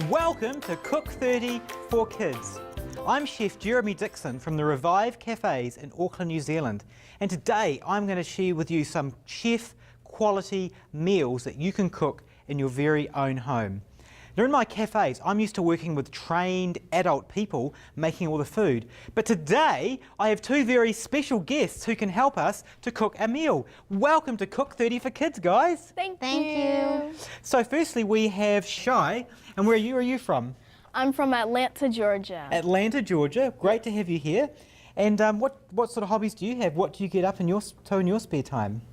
Welcome to Cook30 for Kids. I'm Chef Jeremy Dixon from the Revive Cafes in Auckland, New Zealand. And today I'm going to share with you some chef quality meals that you can cook in your very own home. Now in my cafes, I'm used to working with trained adult people making all the food. But today, I have two very special guests who can help us to cook a meal. Welcome to Cook30 for Kids, guys. Thank you. So firstly, we have Shai. And where are you from? I'm from Atlanta, Georgia. Atlanta, Georgia. Great to have you here. And what sort of hobbies do you have? What do you get up in your spare time?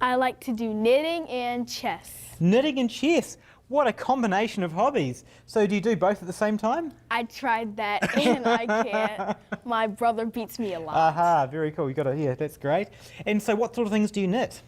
I like to do knitting and chess. Knitting and chess. What a combination of hobbies. So do you do both at the same time? I tried that and I can't. My brother beats me a lot. Aha, very cool. You got it. Yeah, that's great. And so what sort of things do you knit?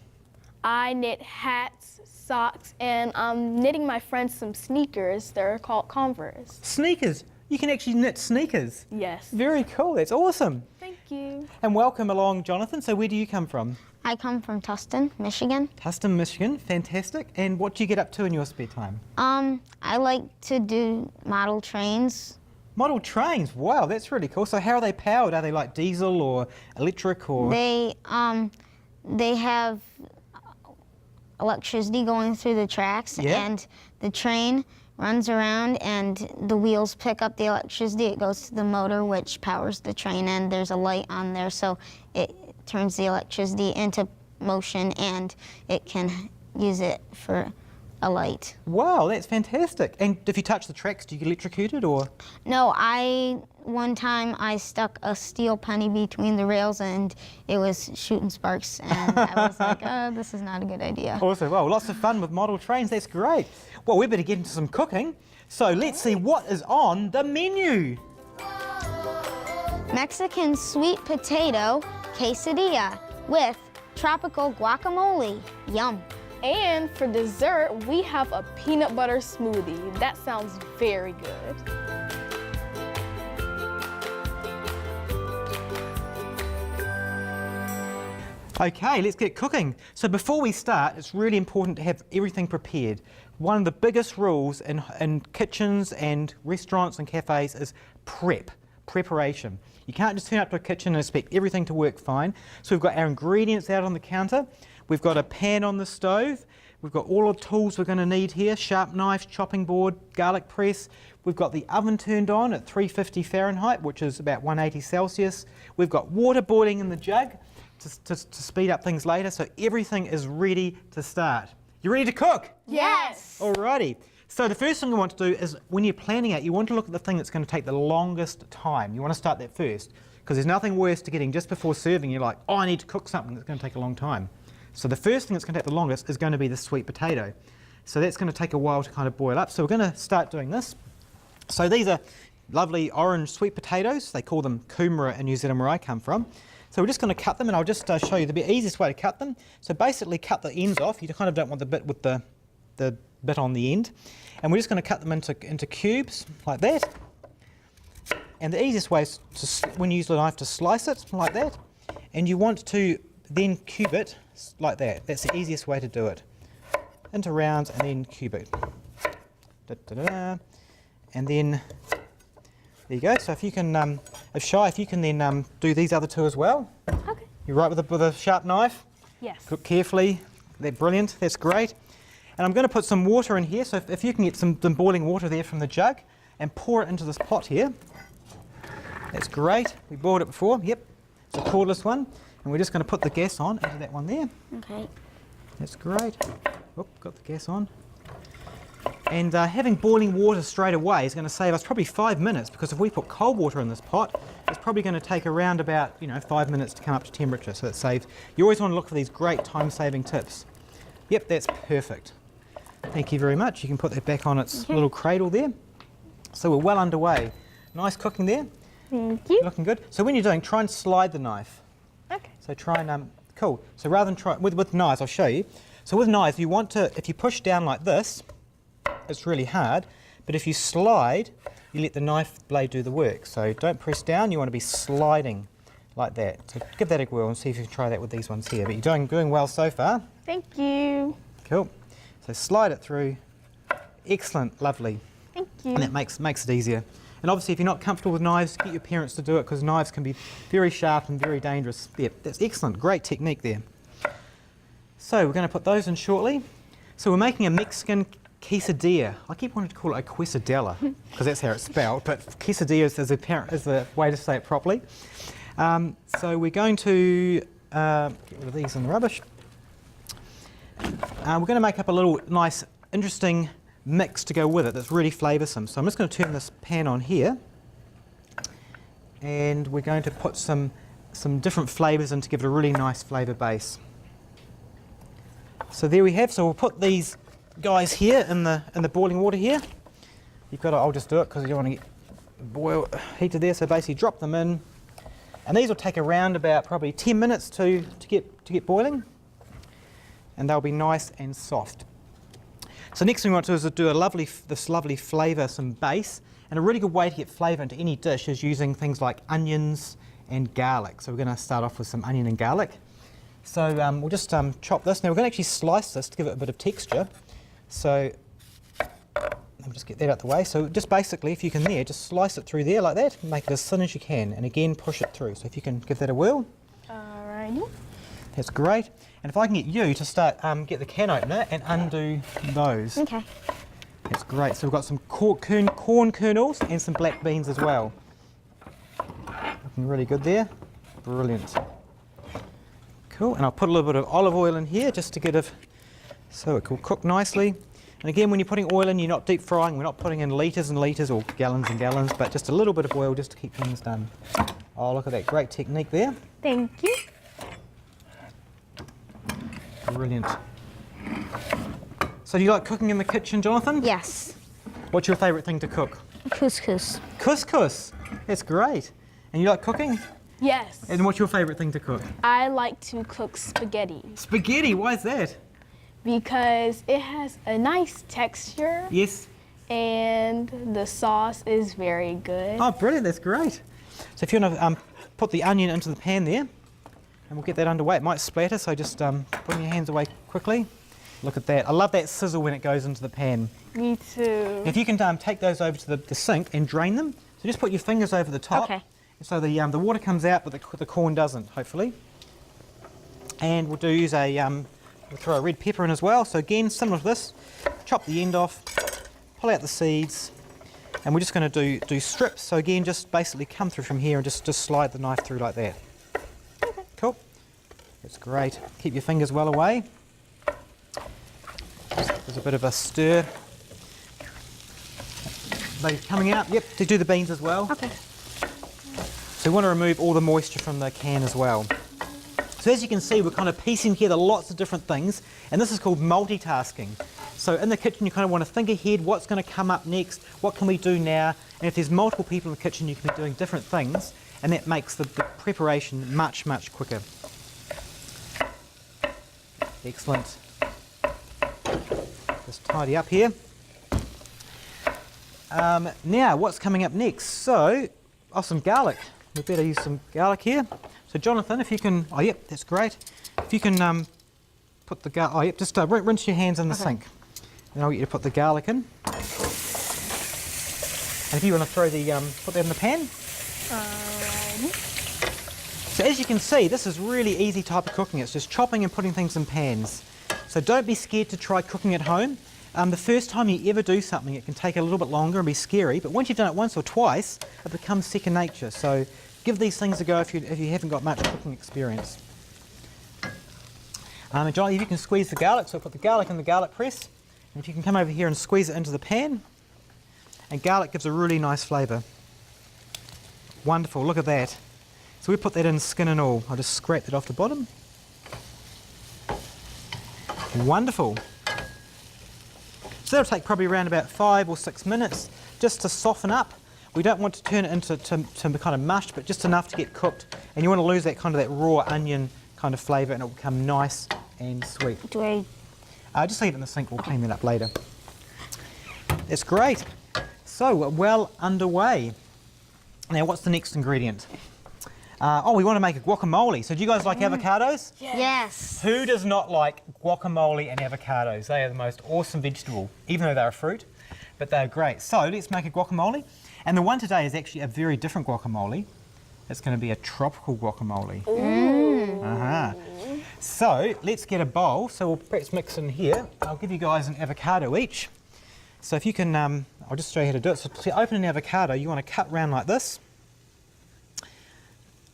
I knit hats, socks, and I'm knitting my friends some sneakers. They're called Converse. Sneakers. You can actually knit sneakers. Yes. Very cool. That's awesome. Thank you. And welcome along, Jonathan. So where do you come from? I come from Tustin, Michigan. Tustin, Michigan. Fantastic. And what do you get up to in your spare time? I like to do model trains. Model trains. Wow, that's really cool. So how are they powered? Are they like diesel or electric or? They have electricity going through the tracks, Yeah. and the train runs around and the wheels pick up the electricity. It goes to the motor, which powers the train, and there's a light on there, so it turns the electricity into motion, and it can use it for a light. Wow, that's fantastic. And if you touch the tracks, do you get electrocuted or? No, one time I stuck a steel penny between the rails and it was shooting sparks, and I was like, oh, this is not a good idea. Awesome. Well, lots of fun with model trains. That's great. Well, we better get into some cooking. So let's see what is on the menu. Mexican Sweet Potato Quesadilla with tropical guacamole. Yum. And for dessert, we have a peanut butter smoothie. That sounds very good. Okay, let's get cooking. So before we start, it's really important to have everything prepared. One of the biggest rules in kitchens and restaurants and cafes is preparation. You can't just turn up to a kitchen and expect everything to work fine. So we've got our ingredients out on the counter. We've got a pan on the stove. We've got all the tools we're going to need here: sharp knife, chopping board, garlic press. We've got the oven turned on at 350 Fahrenheit, which is about 180 Celsius. We've got water boiling in the jug to speed up things later, so everything is ready to start. You ready to cook? Yes. Alrighty. So the first thing you want to do is, when you're planning it, you want to look at the thing that's going to take the longest time. You want to start that first, because there's nothing worse to getting just before serving, you're like, oh, I need to cook something that's going to take a long time. So the first thing that's going to take the longest is going to be the sweet potato. So that's going to take a while to kind of boil up. So we're going to start doing this. So these are lovely orange sweet potatoes. They call them kumara in New Zealand, where I come from. So we're just going to cut them, and I'll just show you the easiest way to cut them. So basically cut the ends off. You kind of don't want the bit with the bit on the end. And we're just going to cut them into cubes like that. And the easiest way is when you use the knife to slice it like that. And you want to then cube it like that. That's the easiest way to do it. Into rounds and then cube it. And then there you go. So if you can, if you can then do these other two as well. Okay. You're right with a sharp knife. Yes. Cook carefully. They're brilliant. That's great. And I'm going to put some water in here. So if you can get some boiling water there from the jug and pour it into this pot here. That's great. We boiled it before. Yep. It's a cordless one. And we're just going to put the gas on into that one there. Okay. That's great. Oop, got the gas on. And having boiling water straight away is going to save us probably 5 minutes, because if we put cold water in this pot, it's probably going to take around about 5 minutes to come up to temperature. So it saves. You always want to look for these great time-saving tips. Yep, that's perfect. Thank you very much. You can put that back on its little cradle there. So we're well underway. Nice cooking there. Thank you. Looking good. So when you're doing, try and slide the knife. Okay. So try and, cool. So rather than try, with knives, I'll show you. So with knives, you want to, if you push down like this, it's really hard, but if you slide, you let the knife blade do the work. So don't press down, you want to be sliding like that. So give that a whirl and see if you can try that with these ones here. But you're doing well so far. Thank you. Cool. So slide it through. Excellent, lovely. Thank you. And that makes it easier. And obviously, if you're not comfortable with knives, get your parents to do it because knives can be very sharp and very dangerous. Yeah, that's excellent. Great technique there. So we're going to put those in shortly. So we're making a Mexican quesadilla. I keep wanting to call it a quesadilla because that's how it's spelled, but quesadilla is the way to say it properly. So we're going to get rid of these in the rubbish. We're going to make up a little nice, interesting mix to go with it that's really flavoursome. So I'm just going to turn this pan on here, and we're going to put some different flavours in to give it a really nice flavour base. So there we have. So we'll put these guys here in the boiling water here. You've got to, I'll just do it because you don't want to get heated there. So basically drop them in, and these will take around about probably 10 minutes to get boiling, and they'll be nice and soft. So next thing we want to do is do this lovely flavour, some base, and a really good way to get flavour into any dish is using things like onions and garlic. So we're going to start off with some onion and garlic. So we'll just chop this. Now we're going to actually slice this to give it a bit of texture. So let me just get that out the way. So just basically, if you can just slice it through there like that, make it as thin as you can, and again push it through. So if you can give that a whirl. Alrighty. That's great. And if I can get you to start, get the can opener and undo those. Okay. That's great. So we've got some corn kernels and some black beans as well. Looking really good there. Brilliant. Cool. And I'll put a little bit of olive oil in here just to get it so it will cook nicely. And again, when you're putting oil in, you're not deep frying. We're not putting in litres and litres or gallons and gallons, but just a little bit of oil just to keep things done. Oh, look at that great technique there. Thank you. Brilliant. So do you like cooking in the kitchen, Jonathan? Yes. What's your favourite thing to cook? Couscous. Couscous. That's great. And you like cooking? Yes. And what's your favourite thing to cook? I like to cook spaghetti Spaghetti. Why is that? because it has a nice texture Yes. and the sauce is very good. Oh, brilliant. That's great. So if you want to put the onion into the pan there, and we'll get that underway. It might splatter, so just put your hands away quickly. Look at that. I love that sizzle when it goes into the pan. Me too. If you can take those over to the sink and drain them, so just put your fingers over the top. Okay. So the water comes out, but the corn doesn't, hopefully. And we'll use we'll throw a red pepper in as well. So again, similar to this, chop the end off, pull out the seeds, and we're just going to do strips. So again, just basically come through from here and just slide the knife through like that. Okay. Cool. That's great. Keep your fingers well away. There's a bit of a stir. They're coming out. Yep, to do the beans as well. Okay. So we want to remove all the moisture from the can as well. So as you can see, we're kind of piecing together lots of different things, and this is called multitasking. So in the kitchen, you kind of want to think ahead, what's going to come up next, what can we do now, and if there's multiple people in the kitchen, you can be doing different things, and that makes the preparation much, much quicker. Excellent. Just tidy up here. Now, what's coming up next? So, some garlic. We better use some garlic here. So, Jonathan, if you can, oh, yep, that's great. If you can put the garlic, oh, yep, just rinse your hands in the sink. Then I'll get you to put the garlic in. And if you want to throw put that in the pan. Alrighty. So as you can see, this is really easy type of cooking. It's just chopping and putting things in pans. So don't be scared to try cooking at home. The first time you ever do something, it can take a little bit longer and be scary, but once you've done it once or twice, it becomes second nature. So give these things a go if you haven't got much cooking experience. And Johnny, if you can squeeze the garlic, so put the garlic in the garlic press, and if you can come over here and squeeze it into the pan, and garlic gives a really nice flavour. Wonderful, look at that. So we put that in skin and all. I'll just scrape that off the bottom. Wonderful. So that'll take probably around about 5 or 6 minutes just to soften up. We don't want to turn it into kind of mush, but just enough to get cooked. And you want to lose that kind of that raw onion kind of flavour, and it will become nice and sweet. Do I? Just leave it in the sink. We'll clean that up later. That's great. So we're well underway. Now, what's the next ingredient? We want to make a guacamole. So do you guys like avocados? Yes. Who does not like guacamole and avocados? They are the most awesome vegetable, even though they're a fruit. but they're great. So let's make a guacamole. And the one today is actually a very different guacamole. It's going to be a tropical guacamole. So let's get a bowl. So we'll perhaps mix in here. I'll give you guys an avocado each. So if you can, I'll just show you how to do it. So to open an avocado, you want to cut round like this.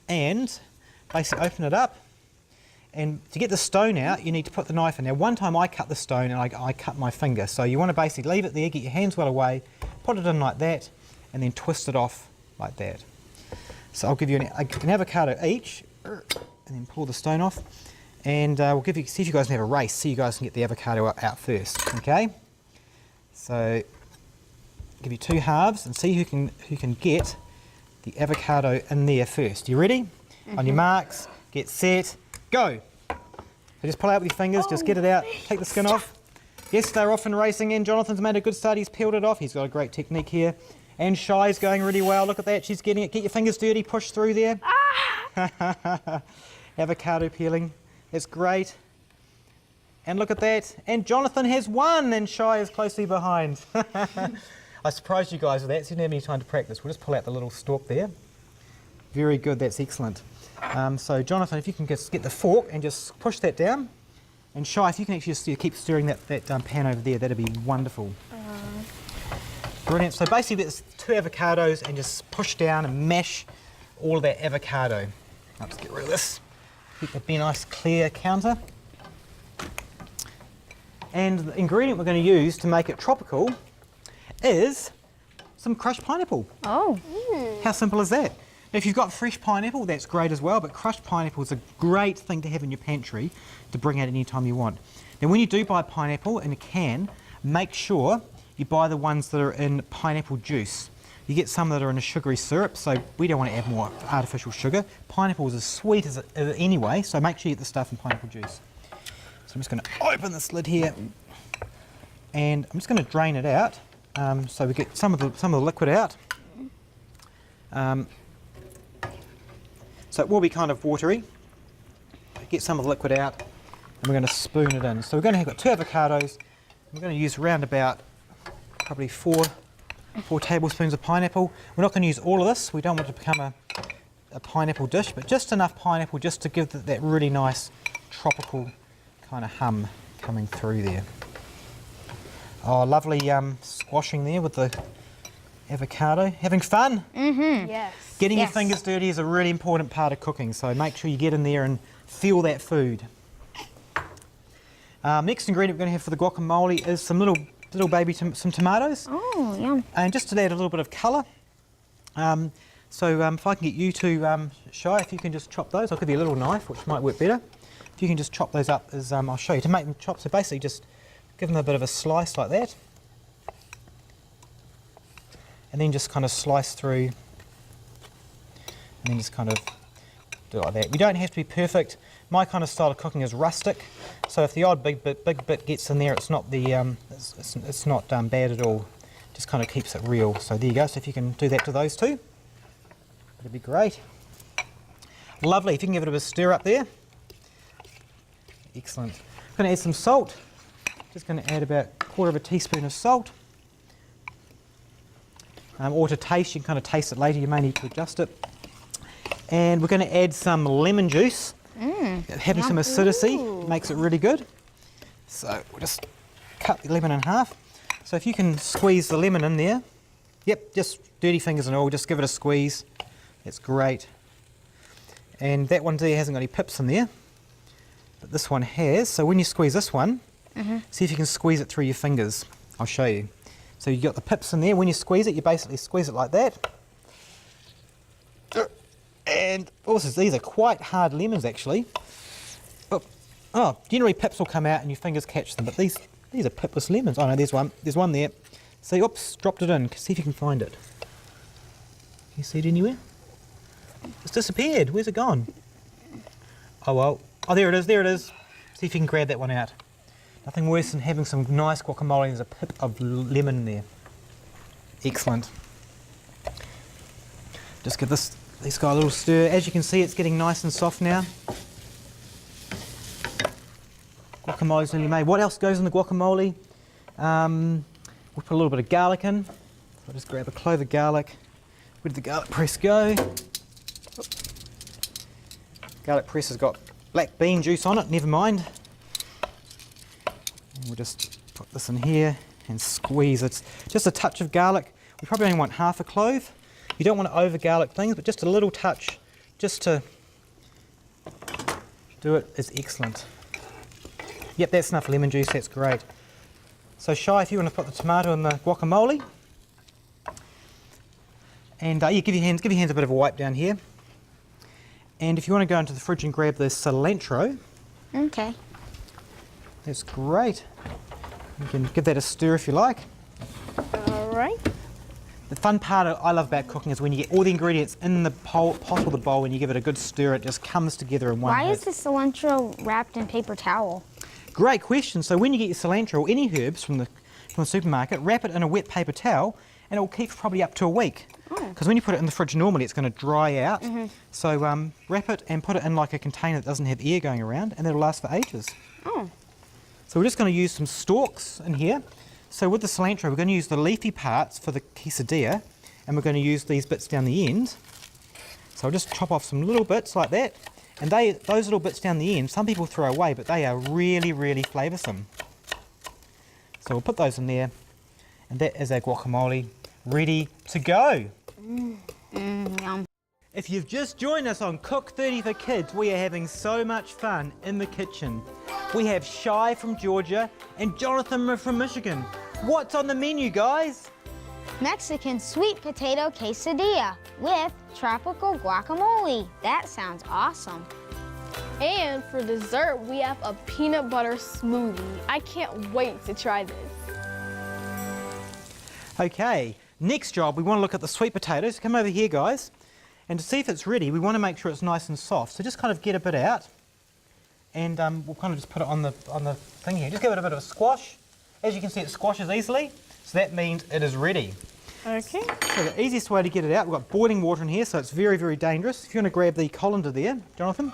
And basically open it up. And to get the stone out, you need to put the knife in. Now, one time I cut the stone and I cut my finger. So you want to basically leave it there, get your hands well away, put it in like that, and then twist it off like that. So I'll give you an avocado each, and then pull the stone off. And we'll give you, see if you guys can have a race, so you guys can get the avocado out first, okay? So give you 2 halves and see who can get the avocado in there first. You ready? On your marks, get set, go. So just pull out with your fingers, just get it out, take the skin off. Yes, they're off and racing in. Jonathan's made a good start, he's peeled it off. He's got a great technique here. And Shy's going really well, look at that, she's getting it. Get your fingers dirty, push through there. Avocado peeling, that's great. And look at that, and Jonathan has won, and Shy is closely behind. I surprised you guys with that, so you didn't have any time to practice. We'll just pull out the little stalk there. Very good, that's excellent. So Jonathan, if you can just get the fork and just push that down. And Shy, if you can actually just keep stirring that pan over there, that'd be wonderful. Brilliant. So basically that's 2 avocados and just push down and mash all of that avocado. I'll just get rid of this. Keep it be a nice clear counter. And the ingredient we're going to use to make it tropical is some crushed pineapple. Oh. How simple is that? Now, if you've got fresh pineapple, that's great as well, but crushed pineapple is a great thing to have in your pantry to bring out any time you want. Now, when you do buy pineapple in a can, make sure you buy the ones that are in pineapple juice. You get some that are in a sugary syrup, so we don't want to add more artificial sugar. Pineapple is as sweet as it anyway, so make sure you get the stuff in pineapple juice. So I'm just going to open this lid here, and I'm just going to drain it out, so we get some of the liquid out. So it will be kind of watery. Get some of the liquid out, and we're going to spoon it in. So we're going to have 2 avocados. We're going to use around about probably 4 tablespoons of pineapple. We're not going to use all of this. We don't want it to become a pineapple dish, but just enough pineapple just to give that really nice tropical kind of hum coming through there. Oh, lovely squashing there with the avocado. Having fun? Mm-hmm. Yes. Getting your fingers dirty is a really important part of cooking, so make sure you get in there and feel that food. Next ingredient we're going to have for the guacamole is some little some tomatoes. Oh, yum. And just to add a little bit of colour. If I can get you to, Shy, if you can just chop those. I'll give you a little knife, which might work better. If you can just chop those up, as I'll show you, to make them chop. So basically just give them a bit of a slice like that. And then just kind of slice through. And then just kind of do it like that. You don't have to be perfect. My kind of style of cooking is rustic. So if the odd big bit gets in there, it's not it's not bad at all. Just kind of keeps it real. So there you go. So if you can do that to those 2, that'd be great. Lovely. If you can give it a bit of a stir up there. Excellent. I'm going to add some salt. Just going to add about 1/4 teaspoon of salt. Or to taste, you can kind of taste it later. You may need to adjust it. And we're going to add some lemon juice. Having some acidity makes it really good. So we'll just cut the lemon in half. So if you can squeeze the lemon in there. Yep, just dirty fingers and all, just give it a squeeze. That's great. And that one there hasn't got any pips in there, but this one has. So when you squeeze this one, see if you can squeeze it through your fingers. I'll show you. So you've got the pips in there. When you squeeze it, you basically squeeze it like that. And also, these are quite hard lemons actually. Oh, generally pips will come out and your fingers catch them, but these are pipless lemons. Oh no, there's one. There's one there. See, oops, dropped it in. See if you can find it. Can you see it anywhere? It's disappeared. Where's it gone? Oh well. Oh, there it is. There it is. See if you can grab that one out. Nothing worse than having some nice guacamole and there's a pip of lemon there. Excellent. Just give this guy a little stir. As you can see, it's getting nice and soft now. Guacamole's nearly made. What else goes in the guacamole? We'll put a little bit of garlic in. So I'll just grab a clove of garlic. Where did the garlic press go? Garlic press has got black bean juice on it, never mind. And we'll just put this in here and squeeze it. Just a touch of garlic. We probably only want half a clove. You don't want to over garlic things, but just a little touch just to do it is excellent. Yep, that's enough lemon juice, that's great. So Shai, if you want to put the tomato in the guacamole, and yeah, give your hands a bit of a wipe down here. And if you want to go into the fridge and grab the cilantro, Okay. that's great. You can give that a stir if you like. All right. The fun part I love about cooking is when you get all the ingredients in the pot or the bowl and you give it a good stir, it just comes together in one Why hit. is the cilantro wrapped in paper towel? Great question. So when you get your cilantro or any herbs from the supermarket, wrap it in a wet paper towel and it will keep for probably up to a week. Because when you put it in the fridge normally it's going to dry out. So wrap it and put it in like a container that doesn't have air going around and it'll last for ages. Oh. So we're just going to use some stalks in here. So with the cilantro we're going to use the leafy parts for the quesadilla and we're going to use these bits down the end. So I'll just chop off some little bits like that. And those little bits down the end, some people throw away, but they are really, really flavoursome. So we'll put those in there, and that is our guacamole ready to go. Yum. If you've just joined us on Cook30 for Kids, we are having so much fun in the kitchen. We have Shai from Georgia and Jonathan from Michigan. What's on the menu, guys? Mexican Sweet Potato Quesadilla with tropical guacamole. That sounds awesome. And for dessert, we have a peanut butter smoothie. I can't wait to try this. Okay, next job, we want to look at the sweet potatoes. Come over here, guys. And to see if it's ready, we want to make sure it's nice and soft. So just kind of get a bit out, and we'll kind of just put it on the thing here. Just give it a bit of a squash. As you can see, it squashes easily, so that means it is ready. Okay. So the easiest way to get it out, we've got boiling water in here, so it's very, very dangerous. If you want to grab the colander there, Jonathan,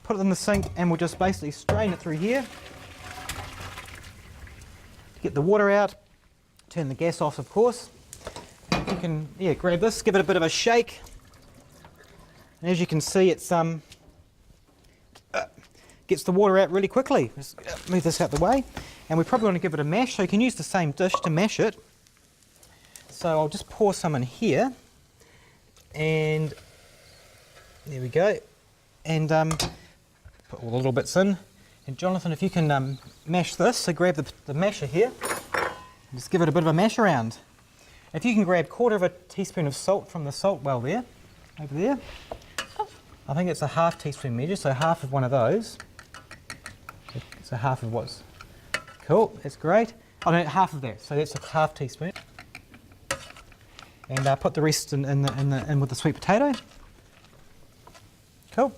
put it in the sink, and we'll just basically strain it through here. Get the water out. Turn the gas off, of course. You can, grab this, give it a bit of a shake. And as you can see, it's gets the water out really quickly. Just move this out the way. And we probably want to give it a mash, so you can use the same dish to mash it. So I'll just pour some in here. And there we go. And put all the little bits in. And Jonathan, if you can mash this, so grab the masher here. And just give it a bit of a mash around. If you can grab 1/4 teaspoon of salt from the salt well there, over there. I think it's a 1/2 teaspoon measure, so half of one of those. So half of what's cool, that's great. Oh no, half of that, so that's a 1/2 teaspoon. And put the rest in with the sweet potato. Cool.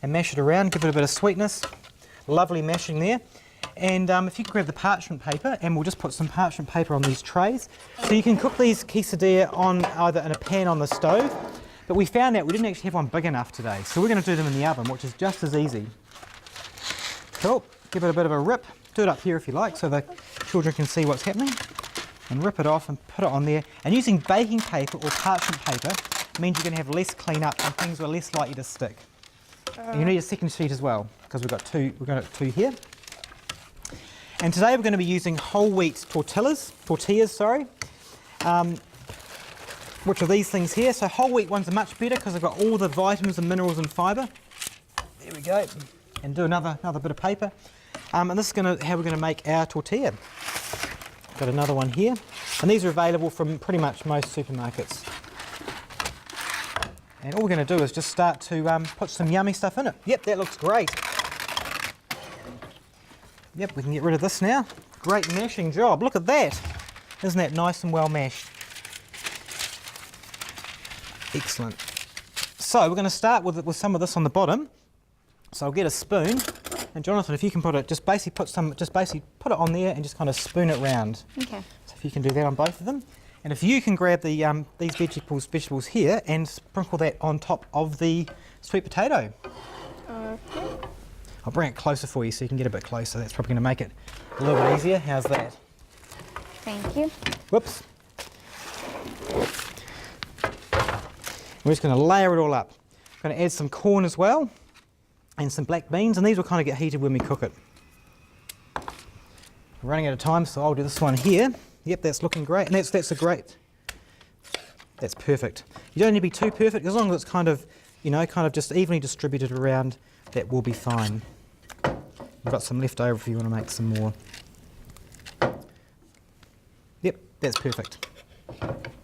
And mash it around, give it a bit of sweetness. Lovely mashing there. And if you can grab the parchment paper, and we'll just put some parchment paper on these trays. So you can cook these quesadilla on either in a pan on the stove, but we found out we didn't actually have one big enough today. So we're going to do them in the oven, which is just as easy. Cool. Give it a bit of a rip. Do it up here if you like, so the children can see what's happening. And rip it off and put it on there. And using baking paper or parchment paper means you're going to have less cleanup and things are less likely to stick. And you need a second sheet as well, because we've got two here. And today we're going to be using whole wheat tortillas, which are these things here. So whole wheat ones are much better because they've got all the vitamins and minerals and fibre. There we go. And do another bit of paper. And this is how we're going to make our tortilla. Got another one here. And these are available from pretty much most supermarkets. And all we're going to do is just start to put some yummy stuff in it. Yep, that looks great. Yep, we can get rid of this now. Great mashing job. Look at that. Isn't that nice and well mashed? Excellent. So we're going to start with some of this on the bottom. So I'll get a spoon, and Jonathan, if you can put it, just basically put it on there and just kind of spoon it round. Okay. So if you can do that on both of them, and if you can grab the these vegetables here and sprinkle that on top of the sweet potato. Okay. I'll bring it closer for you so you can get a bit closer. That's probably going to make it a little bit easier. How's that? Thank you. Whoops. We're just going to layer it all up. Going to add some corn as well and some black beans, and these will kind of get heated when we cook it. We're running out of time, so I'll do this one here. Yep, that's looking great, and that's a great. That's perfect. You don't need to be too perfect, as long as it's kind of, you know, kind of just evenly distributed around. That will be fine. We've got some left over if you want to make some more. Yep, that's perfect.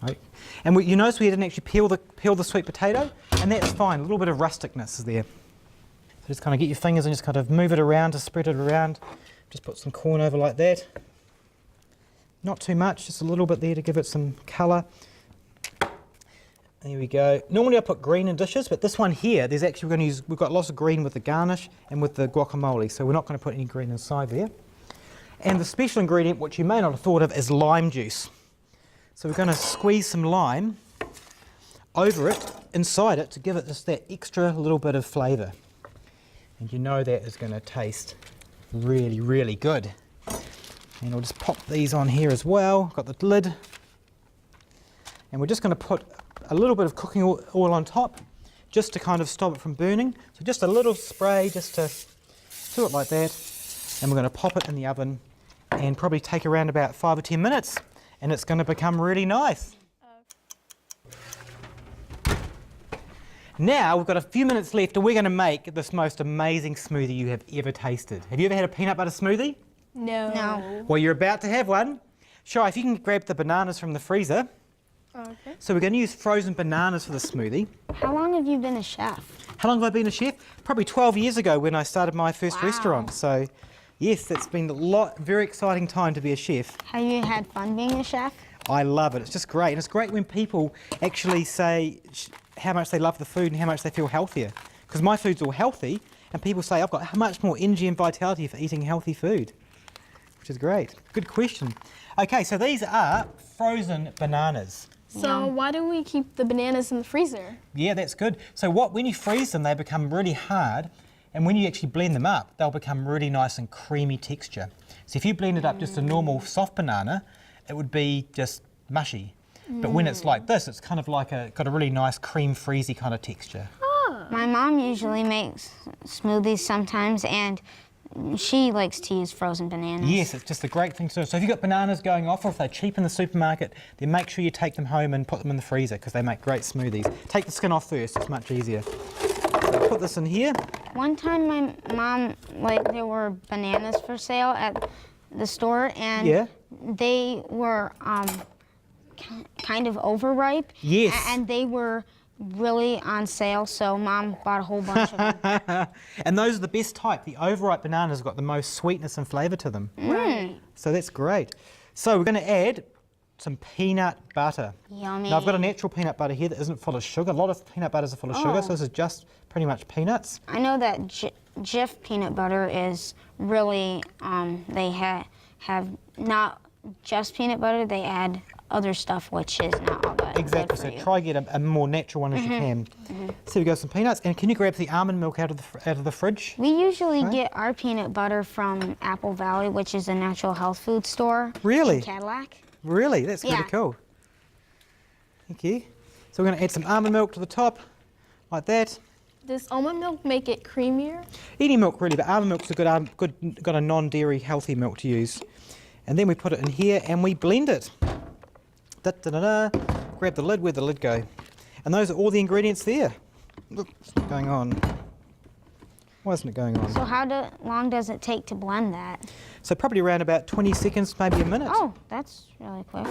Right. And you notice we didn't actually peel the sweet potato, and that's fine. A little bit of rusticness is there. So just kind of get your fingers and just kind of move it around to spread it around. Just put some corn over like that. Not too much, just a little bit there to give it some colour. There we go. Normally I put green in dishes, but this one here, there's actually, we've got lots of green with the garnish and with the guacamole, so we're not going to put any green inside there. And the special ingredient, which you may not have thought of, is lime juice. So we're going to squeeze some lime over it, inside it, to give it just that extra little bit of flavour. And you know that is going to taste really, really good. And I'll just pop these on here as well. Got the lid. And we're just going to put a little bit of cooking oil on top, just to kind of stop it from burning. So just a little spray, just to do it like that. And we're going to pop it in the oven and probably take around about 5 or 10 minutes. And it's going to become really nice. Now we've got a few minutes left and we're going to make this most amazing smoothie you have ever tasted. Have you ever had a peanut butter smoothie? No. No. Well, you're about to have one. Sure, if you can grab the bananas from the freezer. Okay. So we're going to use frozen bananas for the smoothie. How long have you been a chef? How long have I been a chef? Probably 12 years ago when I started my first Wow. restaurant. So yes, it's been very exciting time to be a chef. Have you had fun being a chef? I love it. It's just great. And it's great when people actually say how much they love the food and how much they feel healthier. Because my food's all healthy and people say I've got much more energy and vitality for eating healthy food, which is great. Good question. Okay, so these are frozen bananas. So why do we keep the bananas in the freezer? Yeah, that's good. So when you freeze them, they become really hard, and when you actually blend them up, they'll become really nice and creamy texture. So if you blended up just a normal soft banana, it would be just mushy. But when it's like this, it's kind of like got a really nice cream freezy kind of texture. My mom usually makes smoothies sometimes, and she likes to use frozen bananas. Yes, it's just a great thing to do. So if you've got bananas going off, or if they're cheap in the supermarket, then make sure you take them home and put them in the freezer because they make great smoothies. Take the skin off first, it's much easier. So put this in here. One time my mom, there were bananas for sale at the store, and Yeah. they were kind of overripe. Yes. And they were really on sale, so Mom bought a whole bunch of them. And those are the best type. The overripe bananas have got the most sweetness and flavour to them. Right. So that's great. So we're going to add some peanut butter. Yummy. Now I've got a natural peanut butter here that isn't full of sugar. A lot of peanut butters are full of sugar, so this is just pretty much peanuts. I know that Jif peanut butter is really, they have not just peanut butter, they add other stuff which is not all that Exactly, good so for you. try get a more natural one as you can. So we got some peanuts, and can you grab the almond milk out of the fridge? We usually get our peanut butter from Apple Valley, which is a natural health food store Really? in Cadillac. Really? That's Yeah. really cool. Thank you. So we're going to add some almond milk to the top, like that. Does almond milk make it creamier? Any milk really, but almond milk's a got a non-dairy healthy milk to use. And then we put it in here and we blend it. Da-da-da-da. Grab the lid, where'd the lid go? And those are all the ingredients there. Look, what's going on? Why isn't it going on? So how long does it take to blend that? So probably around about 20 seconds, maybe a minute. Oh, that's really quick.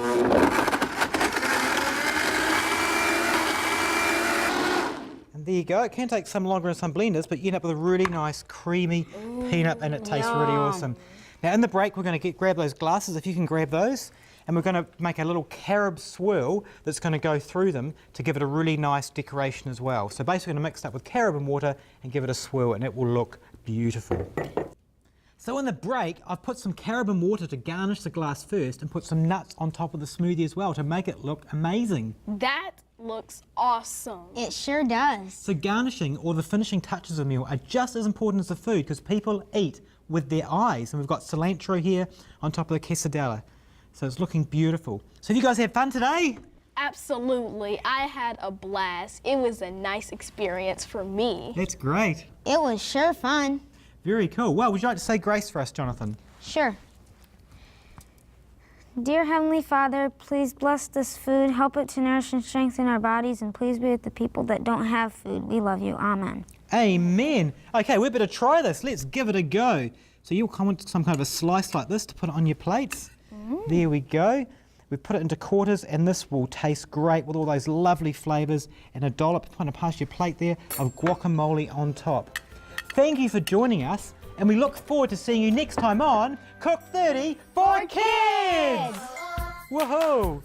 And there you go. It can take some longer in some blenders, but you end up with a really nice creamy peanut, and it tastes really awesome. Now in the break, we're going to grab those glasses, if you can grab those, and we're going to make a little carob swirl that's going to go through them to give it a really nice decoration as well. So basically we're going to mix it up with carob and water and give it a swirl, and it will look beautiful. So in the break, I've put some carob and water to garnish the glass first and put some nuts on top of the smoothie as well to make it look amazing. That looks awesome. It sure does. So garnishing or the finishing touches of a meal are just as important as the food because people eat with their eyes. And we've got cilantro here on top of the quesadilla. So it's looking beautiful. So have you guys had fun today? Absolutely. I had a blast. It was a nice experience for me. That's great. It was sure fun. Very cool. Well, would you like to say grace for us, Jonathan? Sure. Dear Heavenly Father, please bless this food, help it to nourish and strengthen our bodies, and please be with the people that don't have food. We love you. Amen. Amen. Okay, we better try this. Let's give it a go. So you'll come with some kind of a slice like this to put it on your plates. There we go. We put it into quarters and this will taste great with all those lovely flavours and a dollop kind of past your plate there of guacamole on top. Thank you for joining us and we look forward to seeing you next time on Cook30 for Kids! Woohoo!